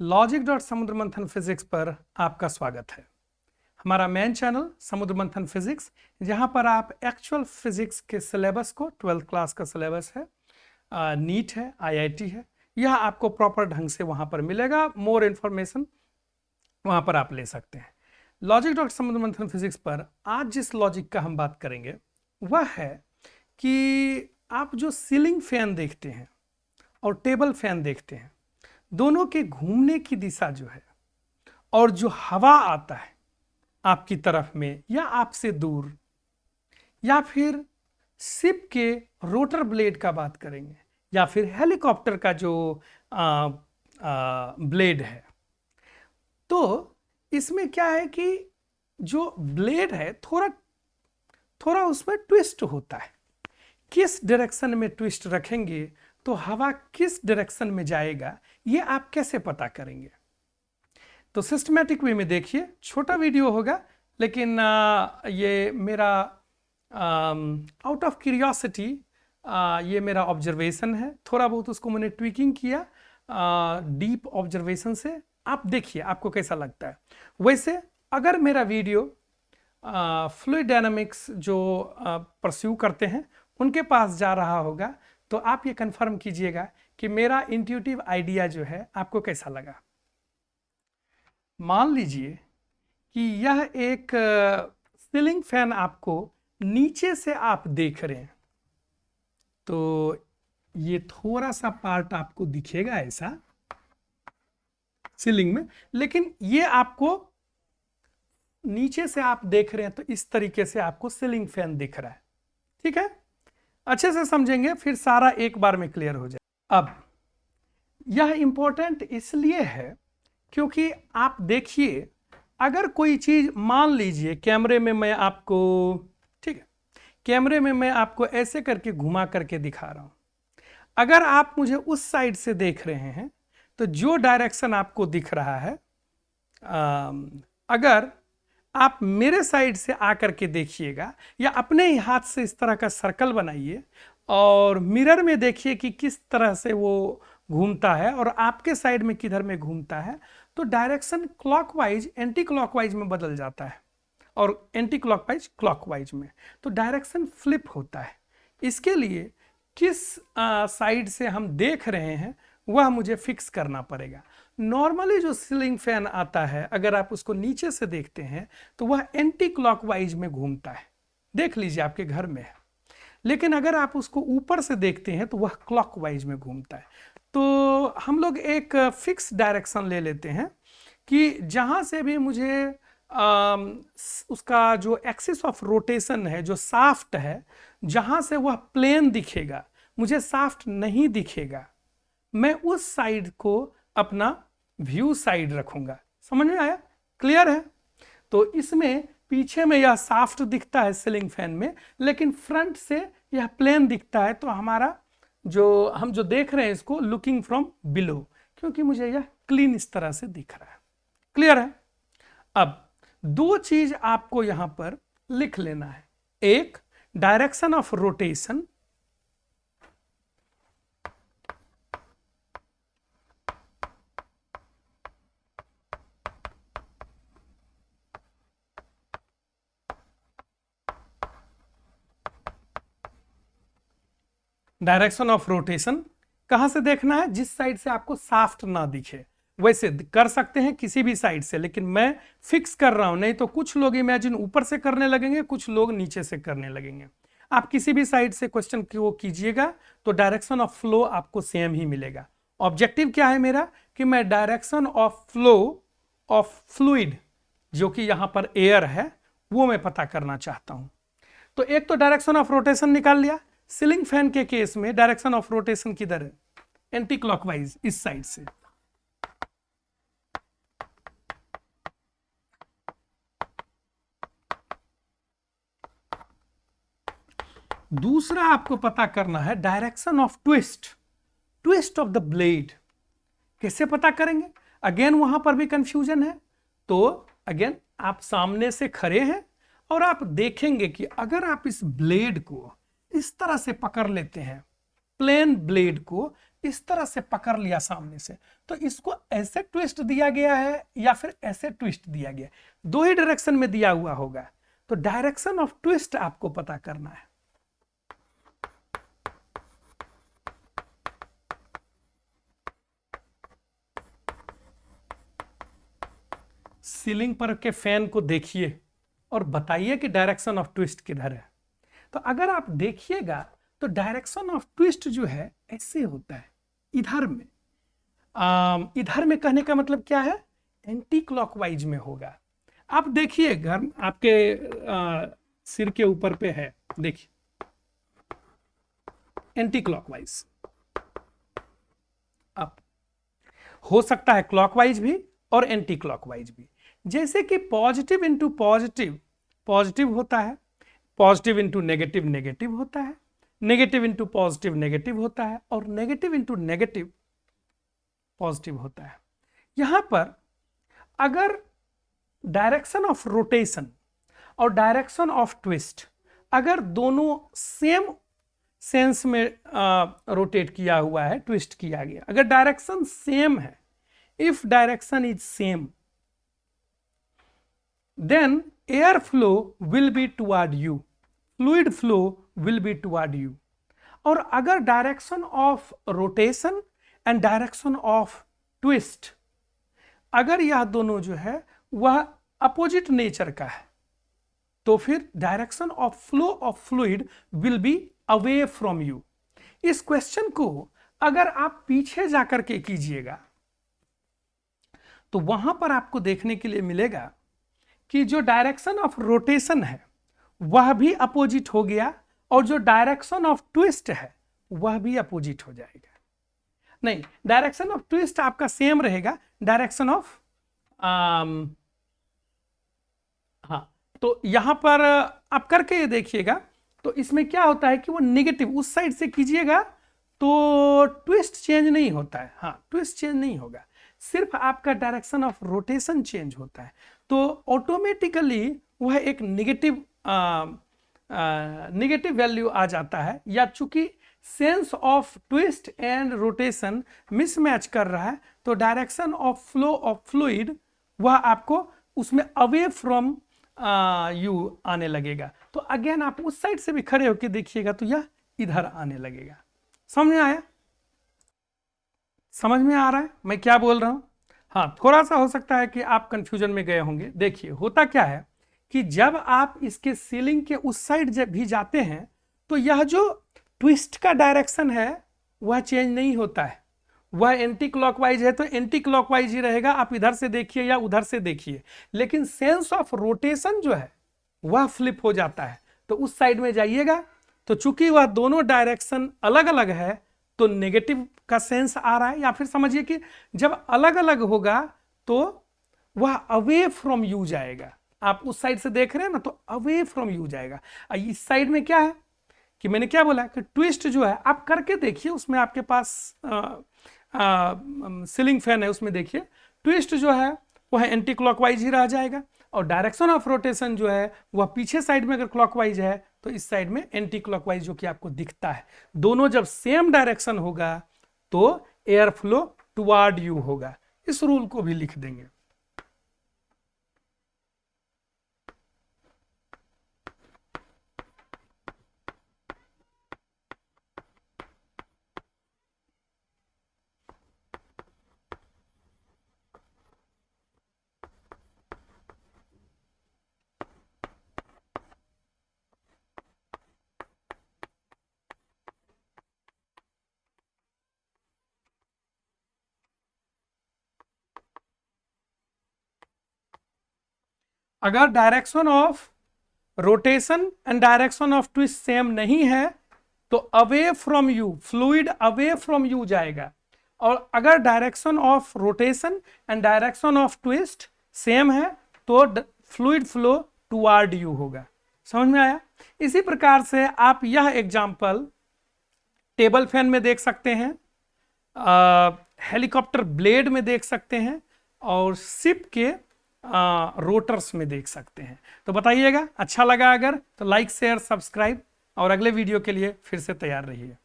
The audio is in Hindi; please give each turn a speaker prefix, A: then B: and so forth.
A: लॉजिक डॉट समुद्र मंथन फिजिक्स पर आपका स्वागत है। हमारा मेन चैनल समुद्र मंथन फिजिक्स, जहां पर आप एक्चुअल फिजिक्स के सिलेबस को 12th क्लास का सिलेबस है, नीट है, आईआईटी है, यह आपको प्रॉपर ढंग से वहां पर मिलेगा। मोर इन्फॉर्मेशन वहां पर आप ले सकते हैं। लॉजिक डॉट समुद्र मंथन फिजिक्स पर आज जिस लॉजिक का हम बात करेंगे वह है कि आप जो सीलिंग फैन देखते हैं और टेबल फैन देखते हैं, दोनों के घूमने की दिशा जो है और जो हवा आता है आपकी तरफ में या आपसे दूर, या फिर शिप के रोटर ब्लेड का बात करेंगे, या फिर हेलीकॉप्टर का जो ब्लेड है, तो इसमें क्या है कि जो ब्लेड है थोड़ा उसमें ट्विस्ट होता है। किस डायरेक्शन में ट्विस्ट रखेंगे तो हवा किस डायरेक्शन में जाएगा, ये आप कैसे पता करेंगे? तो सिस्टमैटिक वे में देखिए, छोटा वीडियो होगा लेकिन ये मेरा आउट ऑफ क्यूरियोसिटी, ये मेरा ऑब्जर्वेशन है, थोड़ा बहुत उसको मैंने ट्विकिंग किया डीप ऑब्जर्वेशन से। आप देखिए आपको कैसा लगता है। वैसे अगर मेरा वीडियो फ्लूइड डायनामिक्स जो परस्यू करते हैं उनके पास जा रहा होगा तो आप ये कंफर्म कीजिएगा कि मेरा इंट्यूटिव आइडिया जो है आपको कैसा लगा। मान लीजिए कि यह एक सीलिंग फैन आपको नीचे से आप देख रहे हैं, तो ये थोड़ा सा पार्ट आपको दिखेगा ऐसा सीलिंग में, लेकिन ये आपको नीचे से आप देख रहे हैं तो इस तरीके से आपको सीलिंग फैन दिख रहा है। ठीक है, अच्छे से समझेंगे फिर सारा एक बार में क्लियर हो जाए। अब यह इंपॉर्टेंट इसलिए है क्योंकि आप देखिए, अगर कोई चीज मान लीजिए कैमरे में मैं आपको, ठीक है, कैमरे में मैं आपको ऐसे करके घुमा करके दिखा रहा हूं, अगर आप मुझे उस साइड से देख रहे हैं तो जो डायरेक्शन आपको दिख रहा है, अगर आप मेरे साइड से आकर के देखिएगा या अपने ही हाथ से इस तरह का सर्कल बनाइए और मिरर में देखिए कि किस तरह से वो घूमता है और आपके साइड में किधर में घूमता है, तो डायरेक्शन क्लॉकवाइज एंटी क्लॉकवाइज में बदल जाता है और एंटी क्लॉकवाइज क्लॉकवाइज में, तो डायरेक्शन फ्लिप होता है। इसके लिए किस साइड से हम देख रहे हैं वह मुझे फिक्स करना पड़ेगा। नॉर्मली जो सीलिंग फैन आता है, अगर आप उसको नीचे से देखते हैं तो वह एंटी क्लॉकवाइज में घूमता है, देख लीजिए आपके घर में है, लेकिन अगर आप उसको ऊपर से देखते हैं तो वह क्लॉकवाइज में घूमता है। तो हम लोग एक फिक्स डायरेक्शन ले लेते हैं कि जहां से भी मुझे उसका जो एक्सिस ऑफ रोटेशन है, जो शाफ्ट है, जहां से वह प्लेन दिखेगा, मुझे शाफ्ट नहीं दिखेगा, मैं उस साइड को अपना व्यू साइड रखूंगा। समझ में आया? क्लियर है? तो इसमें पीछे में यह शाफ्ट दिखता है सीलिंग फैन में, लेकिन फ्रंट से यह प्लेन दिखता है, तो हमारा हम जो देख रहे हैं इसको लुकिंग फ्रॉम बिलो, क्योंकि मुझे यह क्लीन इस तरह से दिख रहा है। क्लियर है? अब दो चीज आपको यहां पर लिख लेना है। एक, direction of rotation, direction of rotation कहां से देखना है? जिस साइड से आपको शाफ्ट ना दिखे। वैसे कर सकते हैं किसी भी साइड से, लेकिन मैं फिक्स कर रहा हूं, नहीं तो कुछ लोग इमेजिन ऊपर से करने लगेंगे, कुछ लोग नीचे से करने लगेंगे। आप किसी भी साइड से क्वेश्चन को कीजिएगा तो डायरेक्शन ऑफ फ्लो आपको सेम ही मिलेगा। ऑब्जेक्टिव क्या है मेरा कि मैं direction of flow of fluid, जो कि यहां पर एयर है, वो मैं पता करना चाहता हूं। तो एक तो डायरेक्शन ऑफ रोटेशन निकाल लिया। सीलिंग फैन के केस में डायरेक्शन ऑफ रोटेशन किधर है? एंटी क्लॉकवाइज, इस साइड से। दूसरा आपको पता करना है direction of twist of the blade. कैसे पता करेंगे? अगेन वहां पर भी कंफ्यूजन है। तो अगेन आप सामने से खड़े हैं और आप देखेंगे कि अगर आप इस ब्लेड को इस तरह से पकड़ लेते हैं, प्लेन ब्लेड को इस तरह से पकड़ लिया सामने से, तो इसको ऐसे ट्विस्ट दिया गया है या फिर ऐसे ट्विस्ट दिया गया है, दो ही डायरेक्शन में दिया हुआ होगा। तो डायरेक्शन ऑफ ट्विस्ट आपको पता करना है। सीलिंग पर के फैन को देखिए और बताइए कि डायरेक्शन ऑफ ट्विस्ट किधर है। तो अगर आप देखिएगा तो डायरेक्शन ऑफ ट्विस्ट जो है ऐसे होता है, इधर में। इधर में कहने का मतलब क्या है, एंटी क्लॉकवाइज में होगा। आप देखिए घर आपके सिर के ऊपर पे है, देखिए एंटी क्लॉकवाइज। अब हो सकता है क्लॉकवाइज भी और एंटी क्लॉकवाइज भी। जैसे कि पॉजिटिव इंटू पॉजिटिव पॉजिटिव होता है, पॉजिटिव इंटू नेगेटिव नेगेटिव होता है, नेगेटिव इंटू पॉजिटिव नेगेटिव होता है, और नेगेटिव इंटू नेगेटिव पॉजिटिव होता है। यहां पर अगर डायरेक्शन ऑफ रोटेशन और डायरेक्शन ऑफ ट्विस्ट अगर दोनों सेम सेंस में रोटेट किया हुआ है, ट्विस्ट किया गया, अगर डायरेक्शन सेम है, if direction is same, then air flow will be toward you, fluid flow will be toward you। और अगर direction of rotation and direction of twist अगर यह दोनों जो है वह अपोजिट नेचर का है, तो फिर direction of flow of fluid will be away from you. इस क्वेश्चन को अगर आप पीछे जाकर के कीजिएगा तो वहां पर आपको देखने के लिए मिलेगा कि जो डायरेक्शन ऑफ रोटेशन है वह भी अपोजिट हो गया और जो डायरेक्शन ऑफ ट्विस्ट है वह भी अपोजिट हो जाएगा। नहीं, डायरेक्शन ऑफ ट्विस्ट आपका सेम रहेगा, डायरेक्शन ऑफ हाँ, तो यहां पर आप करके ये देखिएगा तो इसमें क्या होता है कि वो नेगेटिव उस साइड से कीजिएगा तो ट्विस्ट चेंज नहीं होता है। हाँ, ट्विस्ट चेंज नहीं होगा, सिर्फ आपका डायरेक्शन ऑफ रोटेशन चेंज होता है। तो ऑटोमेटिकली वह एक नेगेटिव वैल्यू आ जाता है, या चूंकि sense of twist and rotation mismatch कर रहा है तो direction of flow of fluid वह आपको उसमें अवे फ्रॉम यू आने लगेगा। तो अगेन आप उस साइड से भी खड़े होकर देखिएगा तो यह इधर आने लगेगा। समझ में आया? समझ में आ रहा है मैं क्या बोल रहा हूं? हाँ, थोड़ा सा हो सकता है कि आप कंफ्यूजन में गए होंगे। देखिए होता क्या है कि जब आप इसके सीलिंग के उस साइड जब भी जाते हैं तो यह जो ट्विस्ट का डायरेक्शन है वह चेंज नहीं होता है, वह एंटी क्लॉकवाइज है तो एंटी क्लॉकवाइज ही रहेगा, आप इधर से देखिए या उधर से देखिए। लेकिन सेंस ऑफ रोटेशन जो है वह फ्लिप हो जाता है, तो उस साइड में जाइएगा तो चूंकि वह दोनों डायरेक्शन अलग अलग है तो नेगेटिव का सेंस आ रहा है, या फिर समझिए कि जब अलग अलग होगा तो वह अवे फ्रॉम यू जाएगा। आप उस साइड से देख रहे हैं ना तो अवे फ्रॉम यू जाएगा। इस साइड में क्या है कि मैंने क्या बोला कि ट्विस्ट जो है आप करके देखिए, उसमें आपके पास सीलिंग फैन है, उसमें देखिए ट्विस्ट जो है वह एंटी क्लॉकवाइज ही रह जाएगा, और डायरेक्शन ऑफ रोटेशन जो है वह पीछे साइड में अगर क्लॉकवाइज है तो इस साइड में एंटी क्लॉकवाइज जो कि आपको दिखता है। दोनों जब सेम डायरेक्शन होगा तो एयर फ्लो टुवार्ड यू होगा। इस रूल को भी लिख देंगे। अगर direction of rotation and direction of twist same नहीं है तो away from you, fluid away from you जाएगा, और अगर direction of rotation and direction of twist same है तो फ्लूइड फ्लो टुवार्ड यू होगा। समझ में आया? इसी प्रकार से आप यह एग्जाम्पल टेबल फैन में देख सकते हैं, हेलीकॉप्टर ब्लेड में देख सकते हैं, और शिप के रोटर्स में देख सकते हैं। तो बताइएगा, अच्छा लगा अगर तो लाइक शेयर सब्सक्राइब, और अगले वीडियो के लिए फिर से तैयार रहिए।